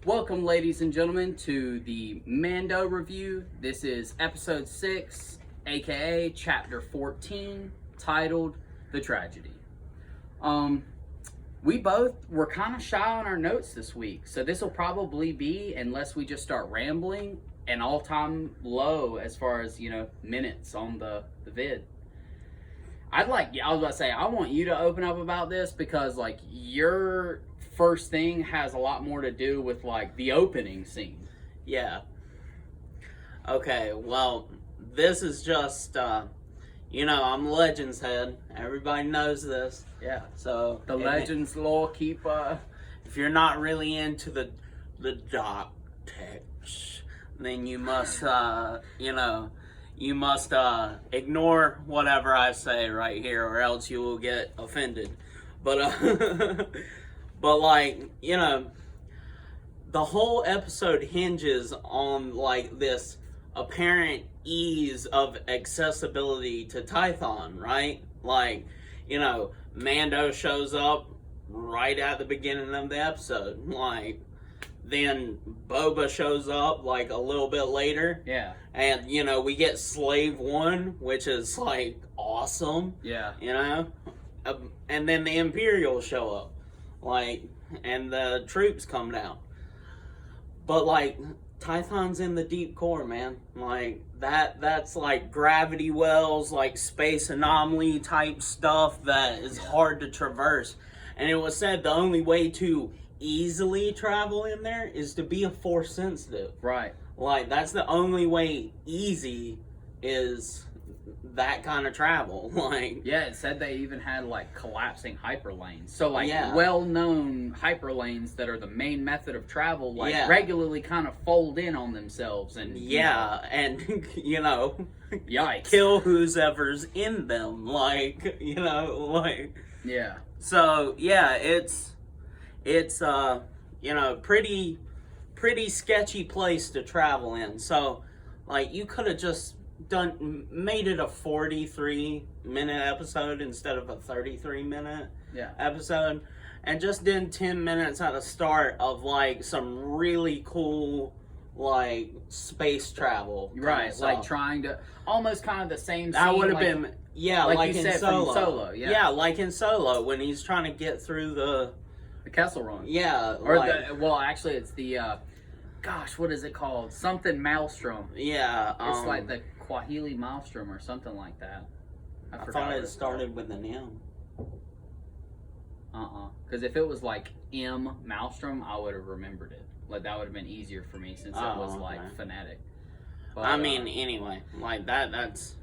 Welcome, ladies and gentlemen, to the Mando review. This is episode 6, aka chapter 14, titled The Tragedy. We both were kind of shy on our notes this week, so this will probably be, unless we just start rambling, an all-time low as far as, minutes on the vid. I was about to say, I want you to open up about this because, your first thing has a lot more to do with, the opening scene. Yeah. Okay, well, this is just, I'm Legends head. Everybody knows this. Yeah. So The Legends lore keep, if you're not really into the dark text, then you must, you must ignore whatever I say right here, or else you will get offended. But the whole episode hinges on this apparent ease of accessibility to Tython, right? Mando shows up right at the beginning of the episode. Then Boba shows up a little bit later. Yeah. And we get Slave One, which is awesome. Yeah. And then the Imperials show up. And the troops come down. But Tython's in the deep core, man. That's gravity wells, space anomaly type stuff that is hard to traverse. And it was said the only way to easily travel in there is to be a force sensitive. Right. That's the only way easy is that kind of travel. Yeah, it said they even had collapsing hyperlanes. So Yeah. well-known hyperlanes that are the main method of travel Yeah. regularly kind of fold in on themselves and and yikes. kill whoever's in them. Yeah. So yeah, it's pretty sketchy place to travel in. So you could have just made it a 43-minute episode instead of a 33-minute episode, and just did 10 minutes at the start of some really cool space travel, Right, trying to almost kind of the same scene. that would have been like you in said, Solo. from Solo, yeah. Like in Solo when he's trying to get through the Kessel Run. Actually it's the what is it called? Something Maelstrom. Yeah, It's the Kwahili Maelstrom or something like that. I thought it started with an M. Because if it was M Maelstrom, I would have remembered it. That would have been easier for me since it was phonetic. But, anyway, that's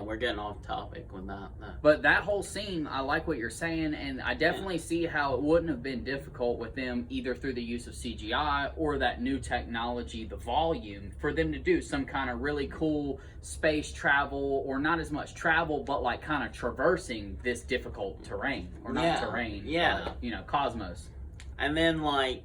we're getting off topic with that. But that whole scene, I like what you're saying, and I definitely see how it wouldn't have been difficult with them either through the use of CGI or that new technology, the volume, for them to do some kind of really cool space travel, or not as much travel, but kind of traversing this difficult terrain, or not terrain, cosmos. And then a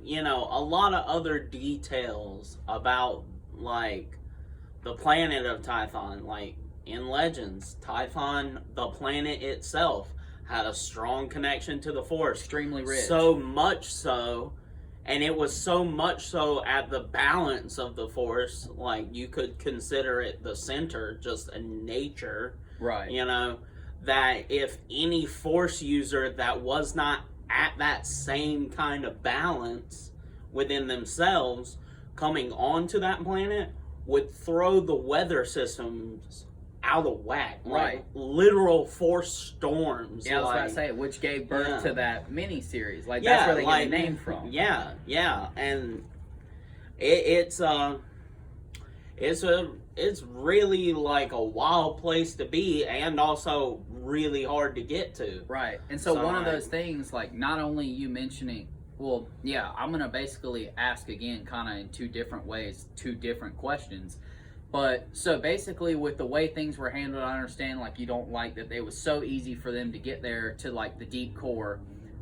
lot of other details about the planet of Tython, in Legends, Tython, the planet itself, had a strong connection to the Force. Extremely rich. So much so, and it was so much so at the balance of the Force, you could consider it the center, just a nature. Right. That if any Force user that was not at that same kind of balance within themselves coming onto that planet would throw the weather systems out of whack. Right. Literal Force storms. Yeah, I was about to say, which gave birth to that mini-series. That's where they get the name from. Yeah. And it's really a wild place to be, and also really hard to get to. Right. And so one of those things, not only you mentioning, I'm going to basically ask again, kind of in two different ways, two different questions. But so basically with the way things were handled, I understand you don't like that it was so easy for them to get there to the deep core.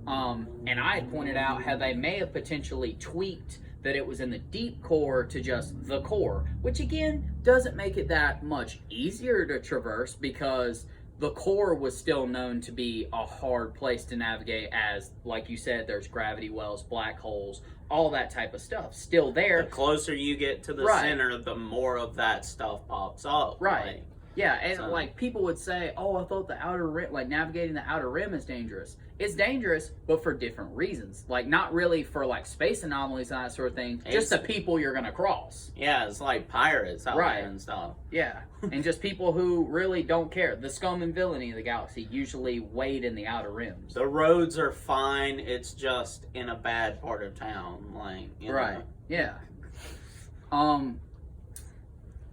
And I had pointed out how they may have potentially tweaked that it was in the deep core to just the core, which again doesn't make it that much easier to traverse, because the core was still known to be a hard place to navigate, as, like you said, there's gravity wells, black holes, all that type of stuff still there. The closer you get to the center, the more of that stuff pops up. Right. Like, yeah, and like people would say, "Oh, I thought the outer rim, like navigating the outer rim, is dangerous." It's dangerous, but for different reasons. Like not really for like space anomalies and that sort of thing. Just the people you're gonna cross. Yeah, it's like pirates out there and stuff. Yeah, and just people who really don't care. The scum and villainy of the galaxy usually wade in the outer rims. The roads are fine. It's just in a bad part of town, like you know. Yeah.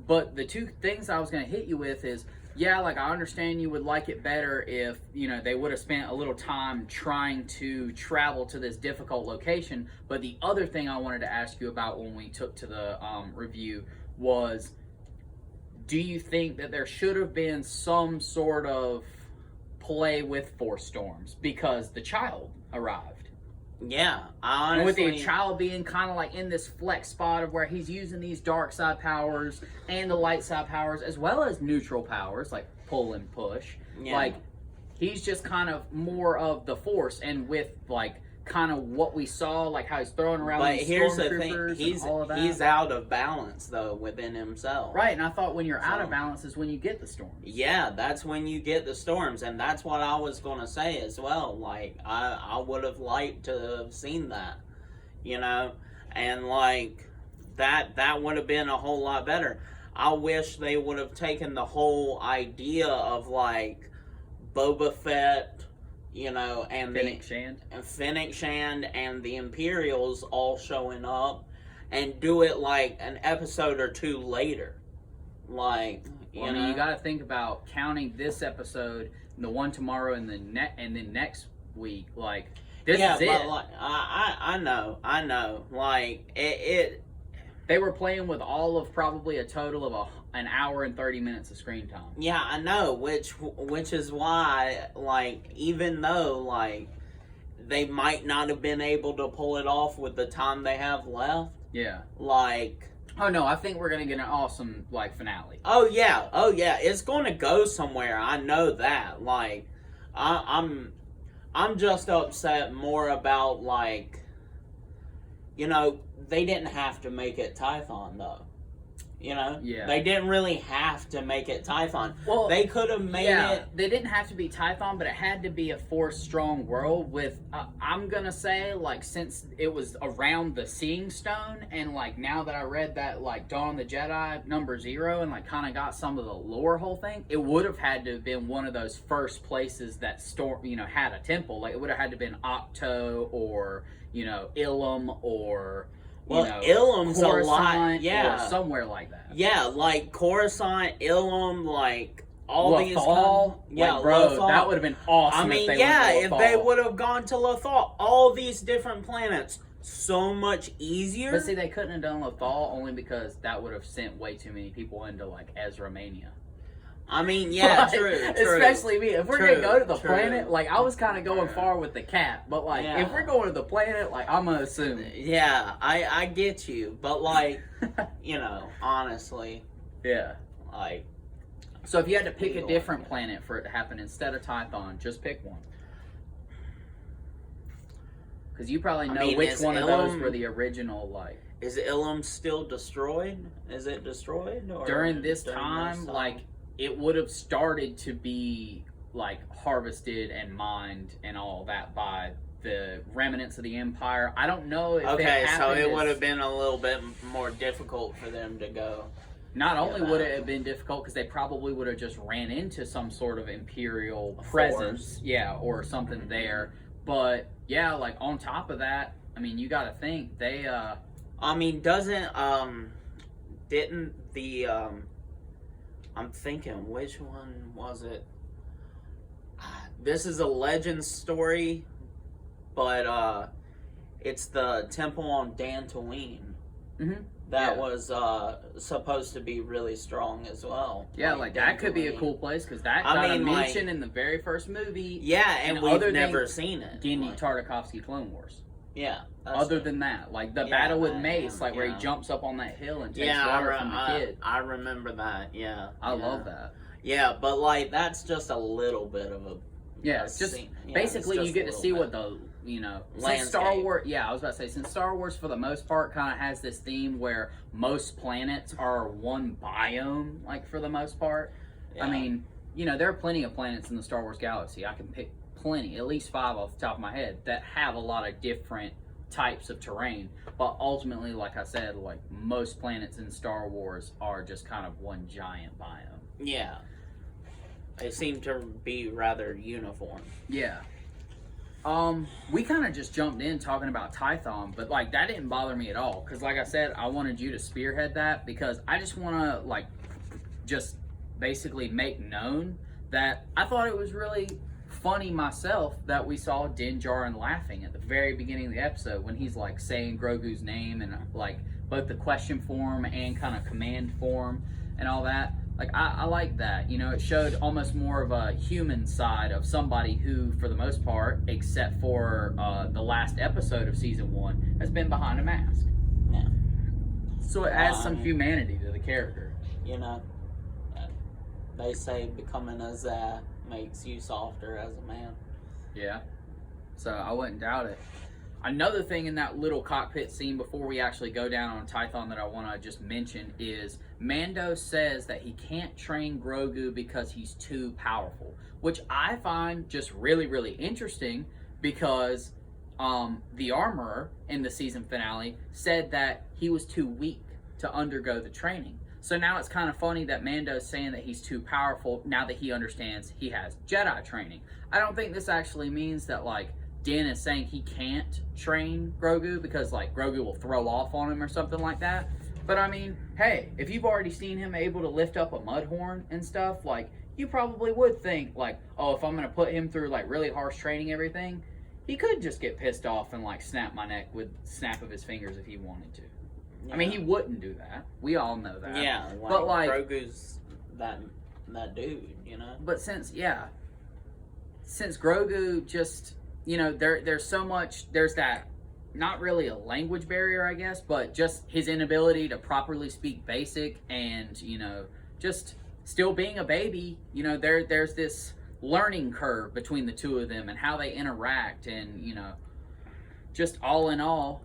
But the two things I was going to hit you with is, yeah, like I understand you would like it better if, you know, they would have spent a little time trying to travel to this difficult location. But the other thing I wanted to ask you about when we took to the review was, do you think that there should have been some sort of play with force storms because the child arrived? Yeah, honestly, and with the child being kind of like in this flex spot of where he's using these dark side powers and the light side powers as well as neutral powers like pull and push. Yeah. Like he's just kind of more of the force, and with like kind of what we saw, like how he's throwing around these stormtroopers and all of that. He's out of balance though within himself. Right, and I thought when you're out of balance is when you get the storms. Yeah, that's when you get the storms, and that's what I was gonna say as well. Like I would have liked to have seen that, you know, and like that would have been a whole lot better. I wish they would have taken the whole idea of like Boba Fett, you know, and Fennec Shand and the Imperials all showing up, and do it like an episode or two later. Like, you know, you got to think about counting this episode, the one tomorrow, and then next week. Like, this is it. But like, I know. Like, they were playing with all of probably a total of an hour and 30 minutes of screen time. Yeah, I know, which is why, like, even though, like, they might not have been able to pull it off with the time they have left. Yeah. Like... Oh, no, I think we're going to get an awesome, like, finale. Oh, yeah. It's going to go somewhere. I know that. Like, I'm just upset more about, like, you know, they didn't have to make it Tython, though. You know? Yeah. They didn't really have to make it Tython. Well, they could have made it... They didn't have to be Tython, but it had to be a Force-strong world with... I'm gonna say, like, since it was around the Seeing Stone, and, like, now that I read that, like, Dawn of the Jedi #0, and, like, kind of got some of the lore whole thing, it would have had to have been one of those first places that, had a temple. Like, it would have had to have been Octo, or, you know, Ilum, or... Ilum's a lot, or somewhere like that. Yeah, like Coruscant, Ilum, like all Lothal, these. Lothal. That would have been awesome. I mean, if they would have gone to Lothal, all these different planets, so much easier. But see, they couldn't have done Lothal only because that would have sent way too many people into like Ezra Mania. I mean, yeah, true. Especially me. If we're going to go to the planet, like, I was kind of going far with the cat. But, like, if we're going to the planet, like, I'm going to assume. Yeah, I get you. But, like, you know, honestly. Yeah. Like. So, if you had to pick a different planet for it to happen instead of Tython, just pick one. Because you probably know which one of those were the original, like. Is Ilum still destroyed? Is it destroyed? Or during this time, like... It would have started to be, like, harvested and mined and all that by the remnants of the Empire. I don't know if it would have been a little bit more difficult for them to go. Not only would it have been difficult, because they probably would have just ran into some sort of Imperial presence. Yeah, or something there. But, yeah, like, on top of that, I mean, you gotta think, they, I mean, didn't the, I'm thinking, which one was it? This is a legend story, but it's the temple on Dantooine. Mm-hmm. That was supposed to be really strong as well. Yeah, like that could be a cool place, because that got a mention in the very first movie. Yeah, and we've never seen it. Genndy Tartakovsky Clone Wars. Yeah. Other than that, like the battle with Mace, like where he jumps up on that hill and takes water from the kid. I remember that. Yeah. I love that. Yeah, but like that's just a little bit of a it's just scene. Yeah, basically it's you just a get to little see bit. what the since Landscape. Star Wars. Yeah, I was about to say since Star Wars for the most part kind of has this theme where most planets are one biome, like for the most part. Yeah. I mean, there are plenty of planets in the Star Wars galaxy. I can pick plenty, at least 5 off the top of my head, that have a lot of different types of terrain. But ultimately, like I said, like most planets in Star Wars are just kind of one giant biome. Yeah. They seem to be rather uniform. Yeah. We kind of just jumped in talking about Tython, but like that didn't bother me at all because, like I said, I wanted you to spearhead that because I just want to like just basically make known that I thought it was really funny myself that we saw Din Djarin laughing at the very beginning of the episode when he's like saying Grogu's name and like both the question form and kind of command form and all that. Like, I like that. It showed almost more of a human side of somebody who, for the most part, except for the last episode of season 1, has been behind a mask. Yeah. So it adds some humanity to the character. They say becoming a Zah makes you softer as a man. Yeah. So I wouldn't doubt it. Another thing in that little cockpit scene before we actually go down on Tython that I want to just mention is Mando says that he can't train Grogu because he's too powerful, which I find just really, really interesting because the armorer in the season finale said that he was too weak to undergo the training. So now it's kind of funny that Mando's saying that he's too powerful now that he understands he has Jedi training. I don't think this actually means that like Din is saying he can't train Grogu because like Grogu will throw off on him or something like that. But I mean, hey, if you've already seen him able to lift up a mud horn and stuff, like you probably would think like, oh, if I'm gonna put him through like really harsh training, everything, he could just get pissed off and like snap my neck with snap of his fingers if he wanted to. Yeah. I mean, he wouldn't do that. We all know that. Yeah, but like Grogu's that dude, But since Grogu just there's so much, there's that, not really a language barrier, I guess, but just his inability to properly speak basic and, just still being a baby, there's this learning curve between the two of them and how they interact and, just all in all,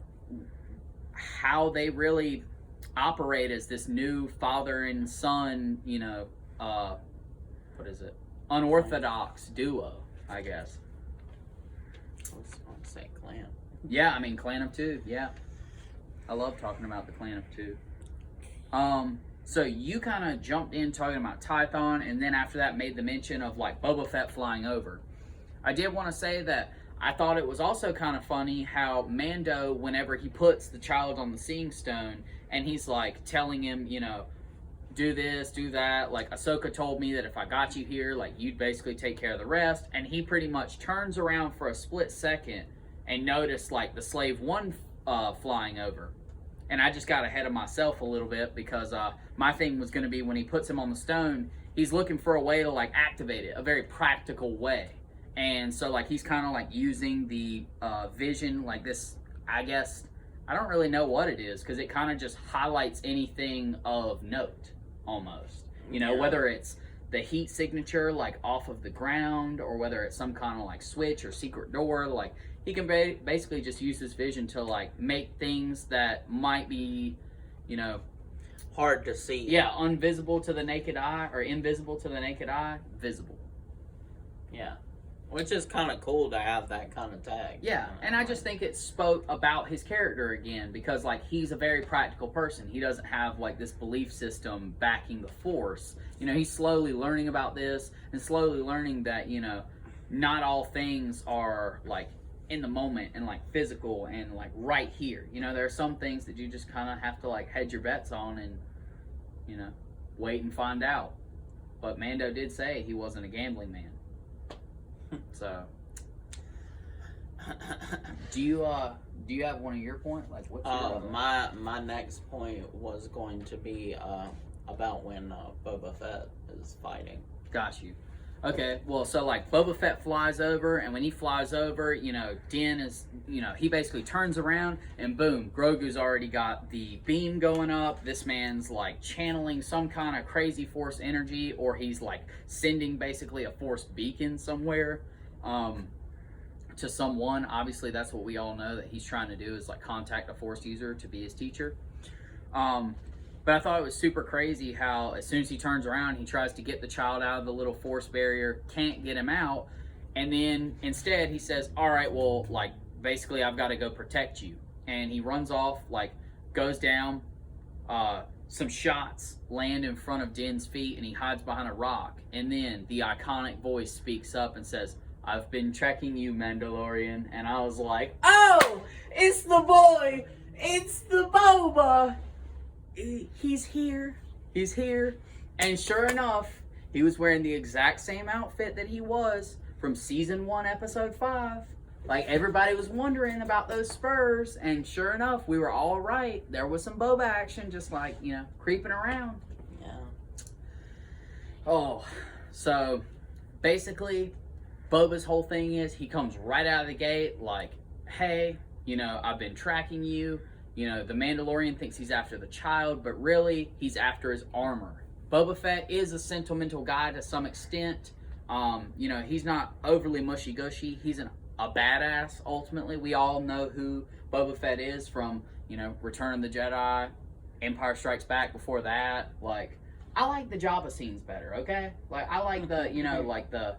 how they really operate as this new father and son, unorthodox duo, I guess. Let's say clan. Yeah, I mean Clan of Two. Yeah, I love talking about the Clan of Two. So you kind of jumped in talking about Tython, and then after that made the mention of like Boba Fett flying over. I did want to say that I thought it was also kind of funny how Mando, whenever he puts the child on the Seeing Stone, and he's like telling him, do this, do that. Like Ahsoka told me that if I got you here, like you'd basically take care of the rest. And he pretty much turns around for a split second and noticed like the Slave One flying over. And I just got ahead of myself a little bit because my thing was going to be when he puts him on the stone, he's looking for a way to like activate it, a very practical way. And so like he's kind of like using the vision like this, I guess, I don't really know what it is because it kind of just highlights anything of note almost. Whether it's the heat signature like off of the ground or whether it's some kind of like switch or secret door, like he can basically just use his vision to like make things that might be, hard to see. Yeah, invisible to the naked eye or invisible to the naked eye, visible. Yeah. Which is kind of cool to have that kind of tag. Yeah, and I just think it spoke about his character again because, like, he's a very practical person. He doesn't have, like, this belief system backing the Force. He's slowly learning about this and slowly learning that, not all things are, like, in the moment and, like, physical and, like, right here. There are some things that you just kind of have to, like, hedge your bets on and, wait and find out. But Mando did say he wasn't a gambling man. So, do you have one of your points? Like, what's your my next point was going to be about when Boba Fett is fighting. Got you. Okay, well, so like Boba Fett flies over, and when he flies over, Din is, he basically turns around, and boom, Grogu's already got the beam going up. This man's like channeling some kind of crazy force energy, or he's like sending basically a force beacon somewhere to someone. Obviously, that's what we all know that he's trying to do, is like contact a force user to be his teacher. But I thought it was super crazy how as soon as he turns around, he tries to get the child out of the little force barrier, can't get him out, and then instead he says, all right, well, like, basically I've got to go protect you. And he runs off, like, goes down, some shots land in front of Din's feet, and he hides behind a rock. And then the iconic voice speaks up and says, I've been checking you, Mandalorian. And I was like, oh, it's the boy, it's the Boba. He's here. He's here. And sure enough, he was wearing the exact same outfit that he was from season 1, episode 5. Like, everybody was wondering about those spurs, and sure enough, we were all right. There was some Boba action, just like, creeping around. Yeah. Oh, so basically, Boba's whole thing is he comes right out of the gate like, hey, I've been tracking you. The Mandalorian thinks he's after the child, but really, he's after his armor. Boba Fett is a sentimental guy to some extent. He's not overly mushy-gushy. He's a badass, ultimately. We all know who Boba Fett is from, Return of the Jedi, Empire Strikes Back before that. Like, I like the Jabba scenes better, okay? Like, I like the,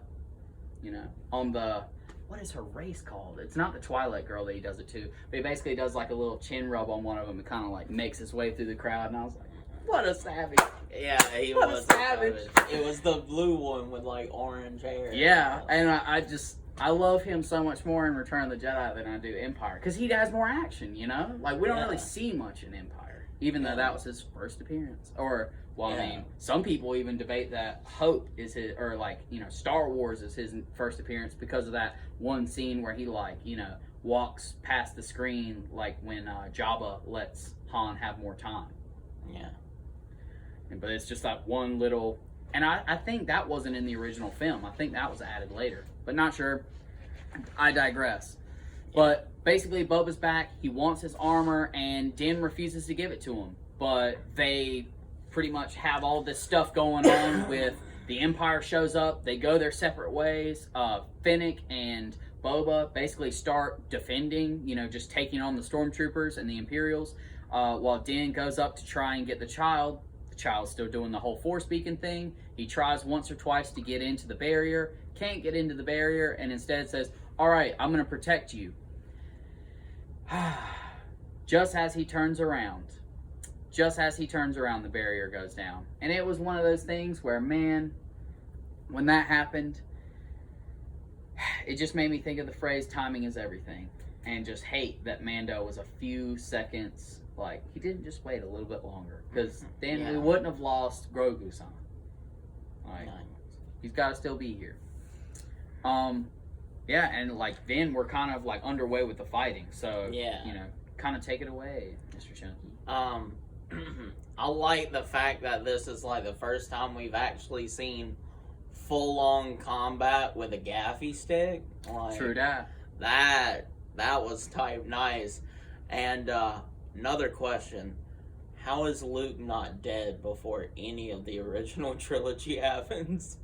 on the... What is her race called? It's not the Twilight Girl that he does it to, but he basically does like a little chin rub on one of them and kind of like makes his way through the crowd, and I was like, what a savage. Yeah, he what was a savage. It was the blue one with like orange hair. Yeah, and I love him so much more in Return of the Jedi than I do Empire, because he has more action, Like, we don't really see much in Empire, even though that was his first appearance. Or, well, I mean, some people even debate that Hope is his, or like, Star Wars is his first appearance because of that one scene where he like, walks past the screen, like when Jabba lets Han have more time. Yeah. But it's just that one little, and I think that wasn't in the original film. I think that was added later, but not sure. I digress. But basically, Boba's back. He wants his armor, and Din refuses to give it to him. But they pretty much have all this stuff going on with the Empire shows up. They go their separate ways. Fennec and Boba basically start defending, just taking on the stormtroopers and the Imperials, while Din goes up to try and get the child. The child's still doing the whole force beacon thing. He tries once or twice to get into the barrier, can't get into the barrier, and instead says, all right, I'm going to protect you. Just as he turns around, the barrier goes down. And it was one of those things where, man, when that happened, it just made me think of the phrase, timing is everything. And just hate that Mando was a few seconds, like, he didn't just wait a little bit longer. Because then we wouldn't have lost Grogu-san. Like, he's got to still be here. Yeah, and like then we're kind of like underway with the fighting. So, kind of take it away, Mr. Chunky. I like the fact that this is like the first time we've actually seen full-on combat with a gaffy stick. Like, True that. That was type nice. And another question. How is Luke not dead before any of the original trilogy happens?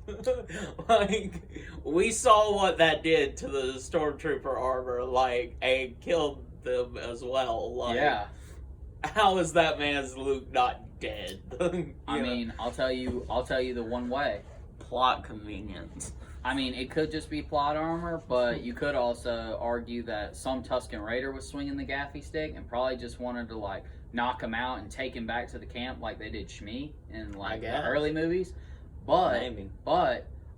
Like, we saw what that did to the Stormtrooper armor, like, and killed them as well. Like, how is that man's Luke not dead? I mean, I'll tell you the one way. Plot convenience. I mean, it could just be plot armor, but you could also argue that some Tusken Raider was swinging the gaffy stick and probably just wanted to, like, knock him out and take him back to the camp like they did Shmi in, like, the early movies. But,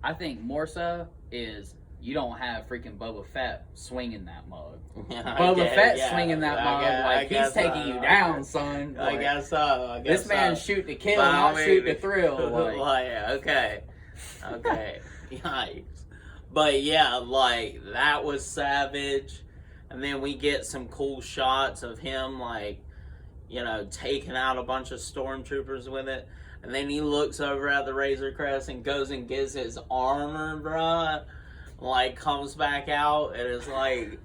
I think more so is you don't have freaking Boba Fett swinging that mug. Boba Fett swinging that mug, like, he's taking you down, son. Like, I guess so. This man's shoot to kill, not shoot to thrill. Like, okay. Yikes. But yeah, like, that was savage. And then we get some cool shots of him, like, taking out a bunch of stormtroopers with it. And then he looks over at the Razor Crest and goes and gets his armor, bruh. Like, comes back out and is like,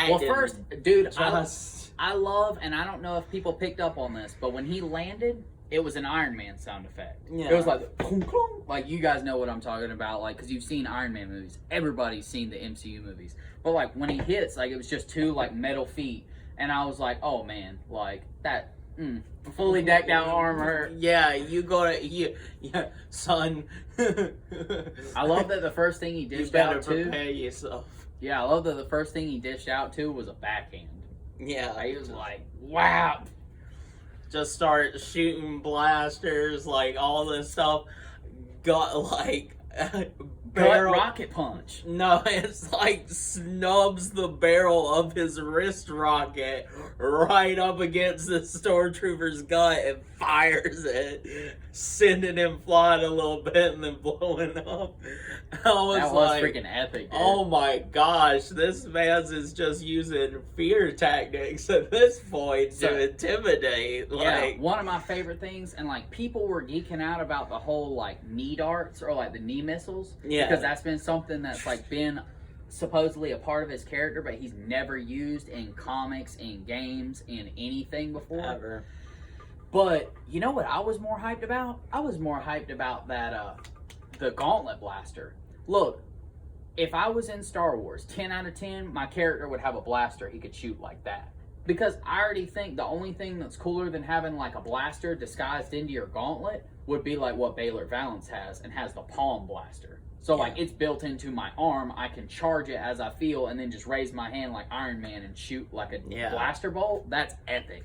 Well, first, dude, just... I love, and I don't know if people picked up on this, but when he landed, it was an Iron Man sound effect. Yeah. It was like, you guys know what I'm talking about, like, because you've seen Iron Man movies. Everybody's seen the MCU movies. But, like, when he hits, like, it was just two, like, metal feet. And I was like, oh, man, like, that, fully decked out armor. Yeah, son. I love that the first thing he dished out to. You better prepare yourself. Yeah, I love that the first thing he dished out to was a backhand. Yeah. He was like, wow. Just start shooting blasters, like, all this stuff. Got, like... Barrel rocket punch. No, it's like snubs the barrel of his wrist rocket right up against the stormtrooper's gut and fires it, sending him flying a little bit and then blowing up. That was freaking epic, dude. Oh my gosh, this man's is just using fear tactics at this point to intimidate. Yeah, one of my favorite things, and like people were geeking out about the whole like knee darts or like the knee missiles. Yeah. Because that's been something that's like been supposedly a part of his character, but he's never used in comics, in games, in anything before. Ever. But you know what I was more hyped about? I was more hyped about that the Gauntlet Blaster. Look, if I was in Star Wars, 10 out of 10, my character would have a blaster he could shoot like that. Because I already think the only thing that's cooler than having like a blaster disguised into your gauntlet would be like what Baylor Valance has and has the palm blaster. So like it's built into my arm, I can charge it as I feel and then just raise my hand like Iron Man and shoot like a blaster bolt. That's epic.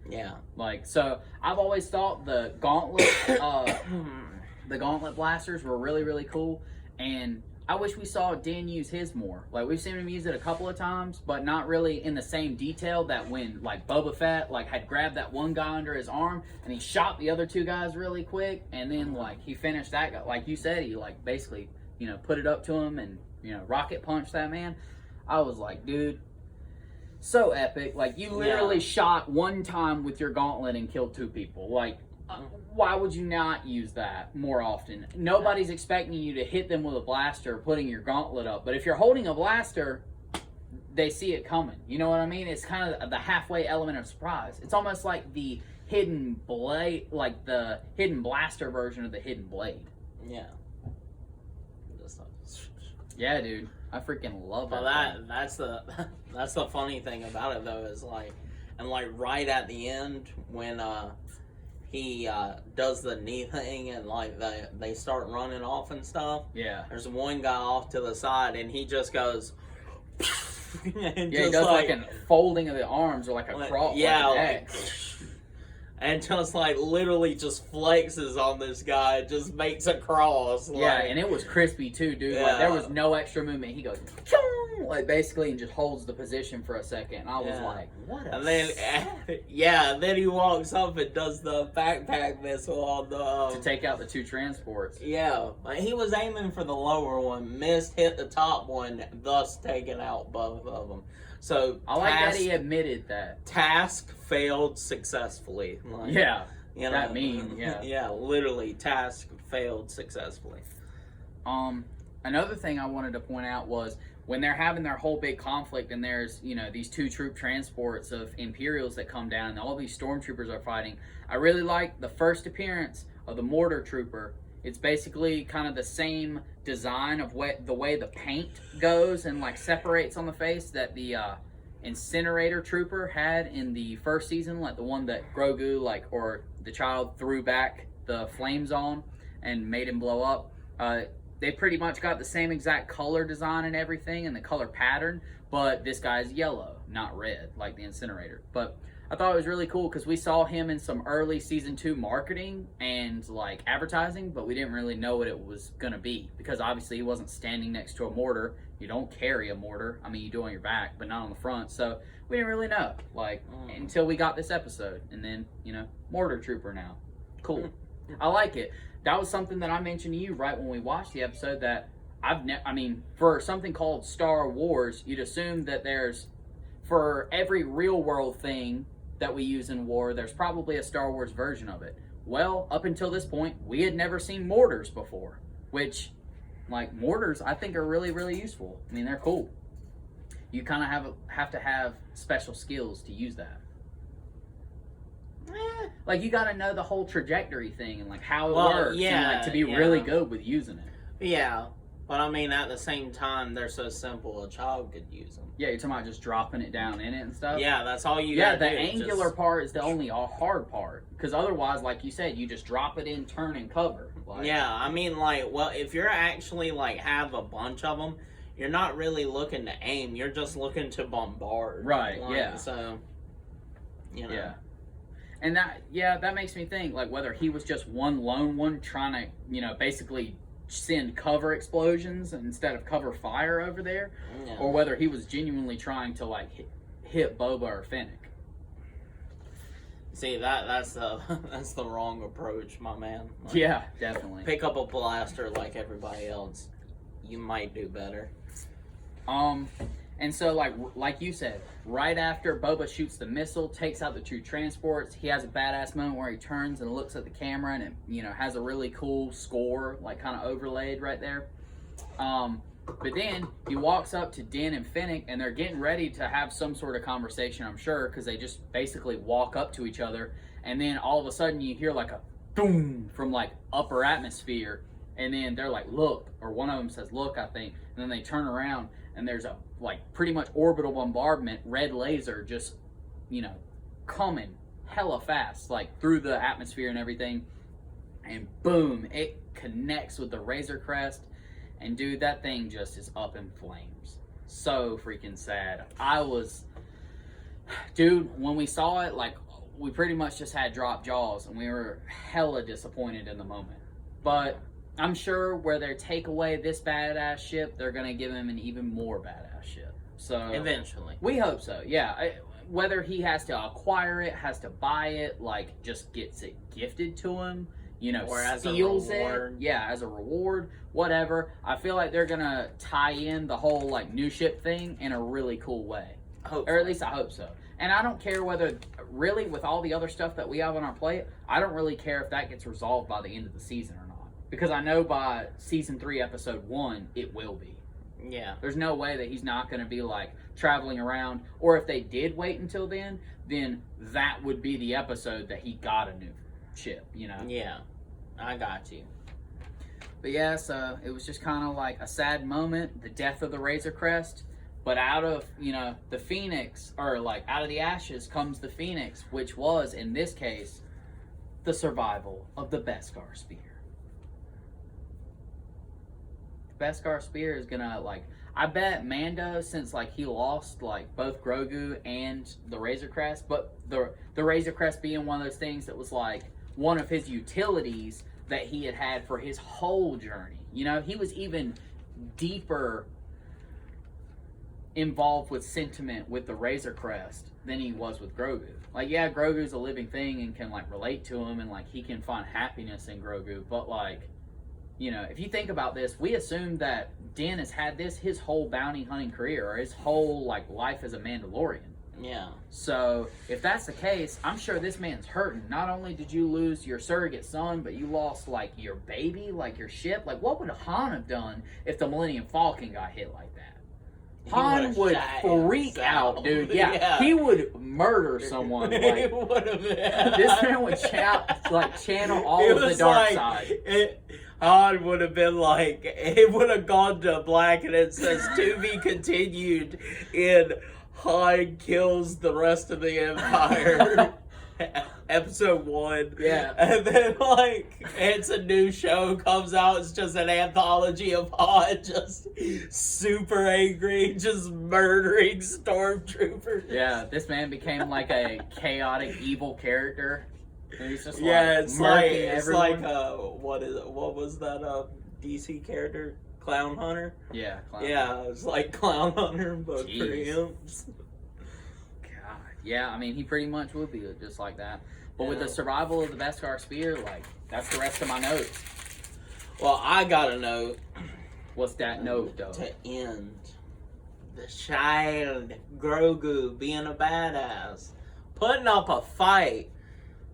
Yeah. Like, so I've always thought the gauntlet the gauntlet blasters were really, really cool. And I wish we saw Dan use his more. Like, we've seen him use it a couple of times, but not really in the same detail that when, like, Boba Fett, like, had grabbed that one guy under his arm, and he shot the other two guys really quick, and then, like, he finished that guy. Like you said, he, like, basically, you know, put it up to him and, you know, rocket punched that man. I was like, dude, so epic. Like, you literally shot one time with your gauntlet and killed two people. Like, why would you not use that more often? Nobody's expecting you to hit them with a blaster putting your gauntlet up. But if you're holding a blaster, they see it coming. You know what I mean? It's kind of the halfway element of surprise. It's almost like the hidden blade, like the hidden blaster version of the hidden blade. Yeah. Yeah, dude. I freaking love it. Well, that's the funny thing about it though is like, and like right at the end when he does the knee thing and like they start running off and stuff. Yeah. There's one guy off to the side and he just goes. And he does like a folding of the arms or like a cross. Yeah. Like and just like literally just flexes on this guy, just makes a cross. Yeah, and it was crispy too, dude. Yeah. Like there was no extra movement. He goes, like basically, and just holds the position for a second. And I was like, what? And then he walks up and does the backpack missile on the to take out the two transports. Yeah, he was aiming for the lower one, missed, hit the top one, thus taking out both of them. So I like that he admitted that task failed successfully. Like, yeah, you know, that mean yeah, literally task failed successfully. Another thing I wanted to point out was when they're having their whole big conflict and there's, you know, these two troop transports of Imperials that come down and all these stormtroopers are fighting. I really like the first appearance of the mortar trooper. It's basically kind of the same design of the way the paint goes and like separates on the face that the incinerator trooper had in the first season, like the one that Grogu or the child threw back the flames on and made him blow up. They pretty much got the same exact color design and everything and the color pattern, but this guy's yellow, not red like the incinerator. But I thought it was really cool because we saw him in some early season 2 marketing and like advertising, but we didn't really know what it was gonna be because obviously he wasn't standing next to a mortar. You don't carry a mortar. I mean, you do on your back, but not on the front. So we didn't really know, like, until we got this episode. And then, you know, mortar trooper now. Cool. I like it. That was something that I mentioned to you right when we watched the episode that for something called Star Wars, you'd assume that there's, for every real world thing that we use in war, there's probably a Star Wars version of it. Well, up until this point, we had never seen mortars before, which, like, mortars I think are really, really useful. I mean, they're cool. You kind of have to have special skills to use that. Like, you got to know the whole trajectory thing and, like, how it works, and, like, to be really good with using it. Yeah, but I mean, at the same time, they're so simple, a child could use them. Yeah, you're talking about just dropping it down in it and stuff? Yeah, that's all you Yeah, gotta the do. angular part is the only hard part. Because otherwise, like you said, you just drop it in, turn, and cover. Like, yeah, I mean, like, well, if you're actually, like, have a bunch of them, you're not really looking to aim. You're just looking to bombard. Right, like, yeah. So, you know. Yeah. And that makes me think, like, whether he was just one lone one trying to, you know, basically send cover explosions instead of cover fire over there, Yeah. or whether he was genuinely trying to, like, hit Boba or Fennec. See, that's the wrong approach, my man. Like, Yeah, definitely. pick up a blaster like everybody else. You might do better. And so, like you said, right after Boba shoots the missile, takes out the two transports, he has a badass moment where he turns and looks at the camera, and it, you know, has a really cool score, like, kind of overlaid right there. But then he walks up to Din and Fennec, and they're getting ready to have some sort of conversation, I'm sure, because they just basically walk up to each other, and then all of a sudden you hear like a boom from, like, upper atmosphere, and then they're like, look, or one of them says, look, I think, and then they turn around, and there's a, like, pretty much orbital bombardment, red laser just, you know, coming hella fast, like, through the atmosphere and everything, and boom, it connects with the Razor Crest, and dude, that thing just is up in flames. So freaking sad. Dude, when we saw it, like, we pretty much just had dropped jaws, and we were hella disappointed in the moment. But I'm sure where they take away this badass ship, they're gonna give him an even more badass ship. So Eventually. we hope so. Yeah. Whether he has to acquire it, has to buy it, like, just gets it gifted to him, you know, or steals as a reward. it. Yeah, as a reward, whatever. I feel like they're gonna tie in the whole, like, new ship thing in a really cool way. Hopefully. Or at least I hope so. And I don't care whether, really, with all the other stuff that we have on our plate, I don't really care if that gets resolved by the end of the season or not. Because I know by season 3, episode 1, it will be. Yeah. There's no way that he's not going to be, like, traveling around. Or if they did wait until then that would be the episode that he got a new ship, you know? Yeah. I got you. But yeah, so it was just kind of like a sad moment, the death of the Razor Crest. But out of, you know, the Phoenix, or, like, out of the ashes comes the Phoenix, which was, in this case, the survival of the Beskar Spear. Beskar Spear is gonna, like, I bet Mando, since, like, he lost, like, both Grogu and the Razor Crest, but the Razor Crest being one of those things that was, like, one of his utilities that he had for his whole journey. You know, he was even deeper involved with sentiment with the Razor Crest than he was with Grogu. Like, yeah, Grogu's a living thing and can, like, relate to him, and, like, he can find happiness in Grogu, but, like, you know, if you think about this, we assume that Din has had this his whole bounty hunting career, or his whole, like, life as a Mandalorian. Yeah. So, if that's the case, I'm sure this man's hurting. Not only did you lose your surrogate son, but you lost, like, your baby, like, your ship. Like, what would Han have done if the Millennium Falcon got hit like that? Han would freak out, dude. Yeah, he would murder someone. Like, this man would channel all of the dark side. Han would have been like, it would have gone to black, and it says to be continued in Han kills the rest of the Empire. Episode 1. Yeah. And then, like, it's a new show comes out. It's just an anthology of Han just super angry, just murdering stormtroopers. Yeah, this man became like a chaotic, evil character. And he's just like, it's like everyone. what was that DC character? Clown Hunter? Yeah, Clown Yeah, it's like Clown Hunter, but for Jeez. him. God. Yeah, I mean, he pretty much would be just like that. But with the survival of the Beskar Spear, like, that's the rest of my notes. Well, I got a note. What's that note, though? To end the child Grogu being a badass, putting up a fight.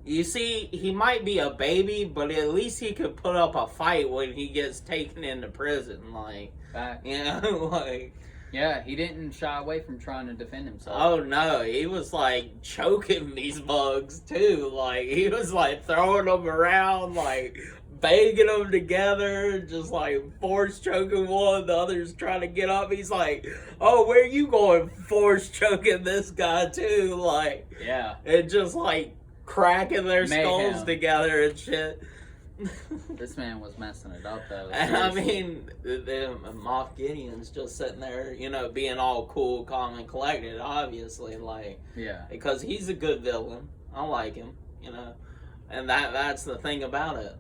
You see, he might be a baby, but at least he could put up a fight when he gets taken into prison. Like, Fact. you know, like. Yeah, he didn't shy away from trying to defend himself. Oh no, he was like choking these bugs too. Like, he was like throwing them around, like banging them together, just like force choking one, the other's trying to get up. He's like, oh, where you going? Force choking this guy too. Like, yeah. And just like cracking their skulls together and shit. This man was messing it up though. And I mean, Moff Gideon's just sitting there, you know, being all cool, calm, and collected, obviously, like, yeah, because he's a good villain. I like him, you know, and that's the thing about it.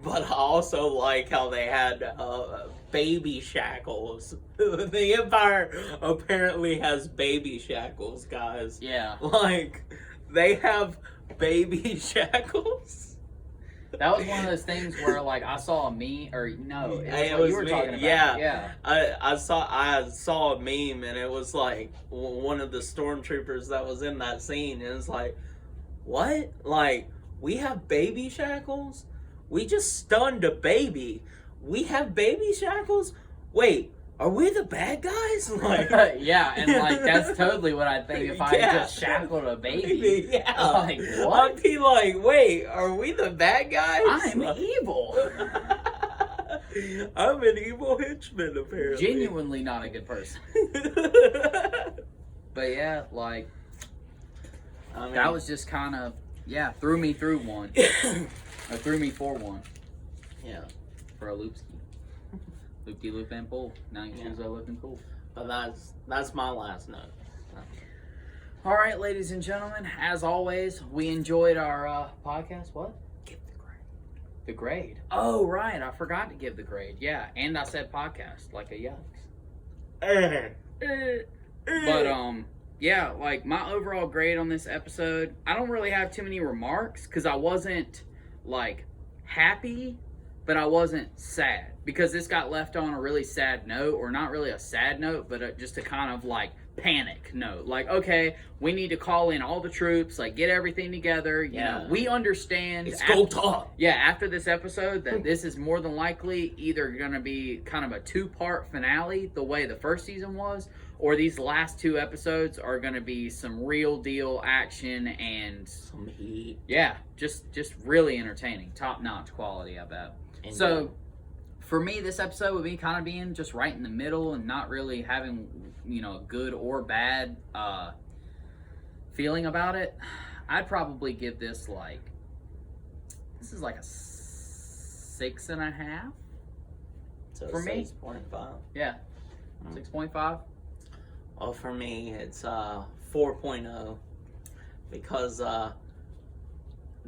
But I also like how they had baby shackles. The Empire apparently has baby shackles, guys. Yeah, like they have baby shackles. That was one of those things where, like, I saw a meme, or no, it was you were talking about. Yeah. I saw a meme, and it was like one of the stormtroopers that was in that scene, and it's like, what? Like, we have baby shackles? We just stunned a baby. We have baby shackles? Wait, are we the bad guys? Like, yeah, and like that's totally what I think if I just shackled a baby. Yeah, like what? I'd be like, wait, are we the bad guys? I'm evil. I'm an evil henchman, apparently. Genuinely not a good person. But yeah, like I mean, that was just kind of threw me through one, or threw me for one. Yeah, for a loopski. Loop-de-loop and pull. Now your shoes are looking cool. But that's my last note. All right, ladies and gentlemen. As always, we enjoyed our podcast. What? Give the grade. The grade. Oh, right. I forgot to give the grade. Yeah, and I said podcast like a yucks. But yeah, like my overall grade on this episode, I don't really have too many remarks because I wasn't like happy, but I wasn't sad. Because this got left on a really sad note, or not really a sad note, but just a kind of like panic note. Like, okay, we need to call in all the troops, like get everything together. You know, we understand. It's go talk. Yeah, after this episode, that this is more than likely either going to be kind of a 2-part finale, the way the first season was, or these last 2 episodes are going to be some real deal action and some heat. Yeah, just really entertaining, top notch quality, I bet. And so. For me, this episode would be kind of being just right in the middle and not really having, you know, good or bad feeling about it. I'd probably give this this is like a 6.5. So for me. 6.5. Yeah, 6.5. Well, for me, it's 4.0 because the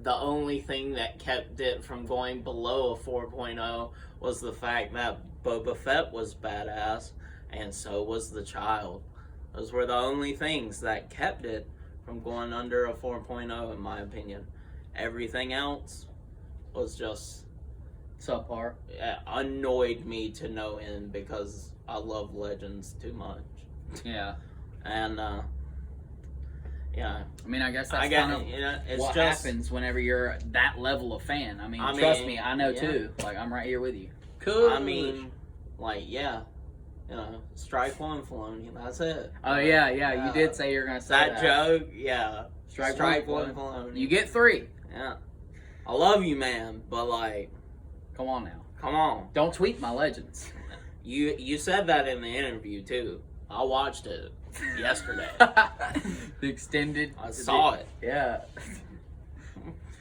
only thing that kept it from going below a 4.0 was the fact that Boba Fett was badass, and so was the child. Those were the only things that kept it from going under a 4.0, in my opinion. Everything else was just subpar. Annoyed me to no end because I love Legends too much. Yeah. And yeah. I mean, I guess that's kind of what happens whenever you're that level of fan. I mean, trust me, I know too. Like, I'm right here with you. Cool. I mean, like, yeah. You know, strike one, Filoni. That's it. Oh, yeah. You did say you were going to say that. That joke, yeah. Strike one, Filoni. You get 3. Yeah. I love you, man, but, like... Come on now. Come on. Don't tweet my Legends. You said that in the interview, too. I watched it yesterday. The extended... I saw it. Yeah.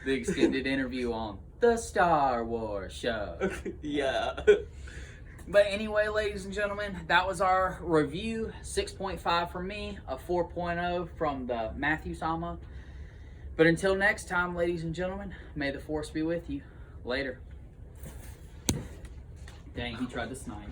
The extended interview on the Star Wars show. Yeah. But anyway, ladies and gentlemen, that was our review. 6.5 from me, a 4.0 from the Matthew Sama. But until next time, ladies and gentlemen, may the Force be with you. Later. Dang, he tried to snipe.